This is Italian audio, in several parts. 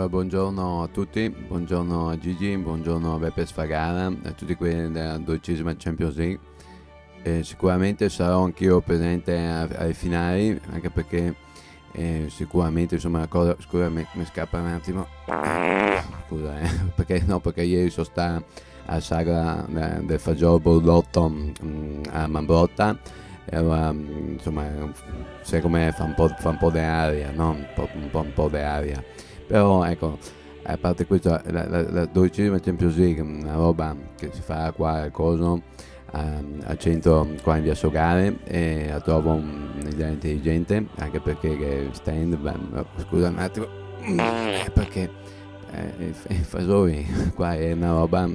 Allora, buongiorno a tutti, buongiorno a Gigi, buongiorno a Beppe Sfagara, a tutti quelli della 12ª Champions League. Sicuramente sarò anch'io presente ai finali, anche perché sicuramente insomma la cosa, scusa mi scappa un attimo, scusa perché, no, perché ieri sono stato alla sagra del fagiolo bollotto a Mambrotta. E allora, insomma, sai com'è, fa un po' di aria, no? Un po' di aria. Però ecco, a parte questo, la 12ª Champions League, una roba che si fa qua al coso, al centro qua in via Sogare, e la trovo un'idea intelligente, anche perché che stand, scusa un attimo, perché i fasori qua è una roba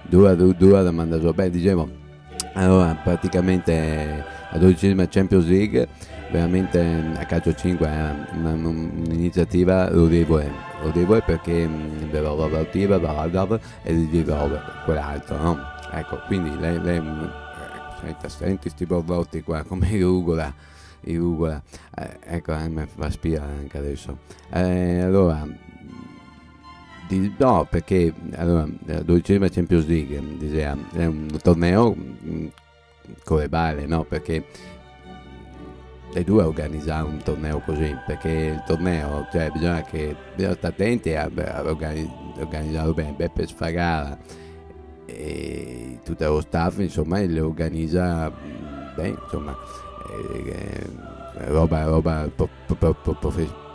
dura da mandare giù. Beh, dicevo, allora praticamente la 12ª Champions League veramente a calcio 5 è un'iniziativa lodevole perché della lavorativa e di quell'altro, no? Ecco, quindi lei senti sti borlotti qua come i rugola, ecco, mi fa spirare anche adesso. Allora, no, perché allora, la 12ª Champions League è un torneo con le balle, no? Perché le due organizzare un torneo così, perché il torneo, cioè bisogna stare attenti a organizzarlo bene. Beppe Sfagara e tutto lo staff, insomma, le organizza bene, insomma, roba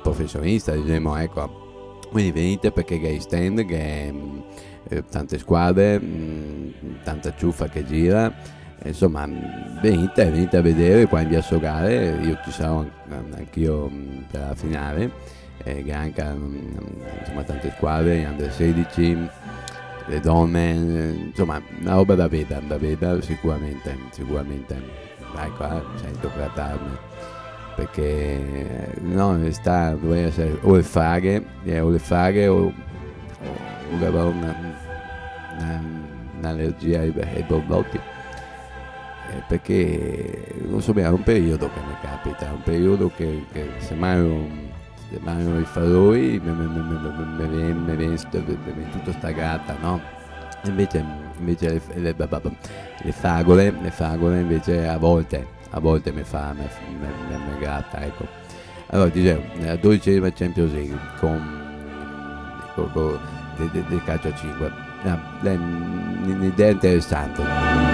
professionista, diciamo, ecco. Quindi venite perché che stand, che tante squadre, tanta ciuffa che gira, insomma venite a vedere qua in via Sogare. Io ci sarò anch'io per la finale, che anche insomma tante squadre, under 16, le donne, insomma una roba da vedere sicuramente. Ecco, sento grattarmi, perché no, dovrei essere o le fraghe o avere un'allergia ai borlotti, perché non so bene, è un periodo che mi capita, è un periodo che semmai i faroi mi viene tutto sta gatta, no? Invece le fragole invece a volte mi gratta, ecco. Allora dicevo, la 12ª Champions League del calcio a 5, un'idea interessante.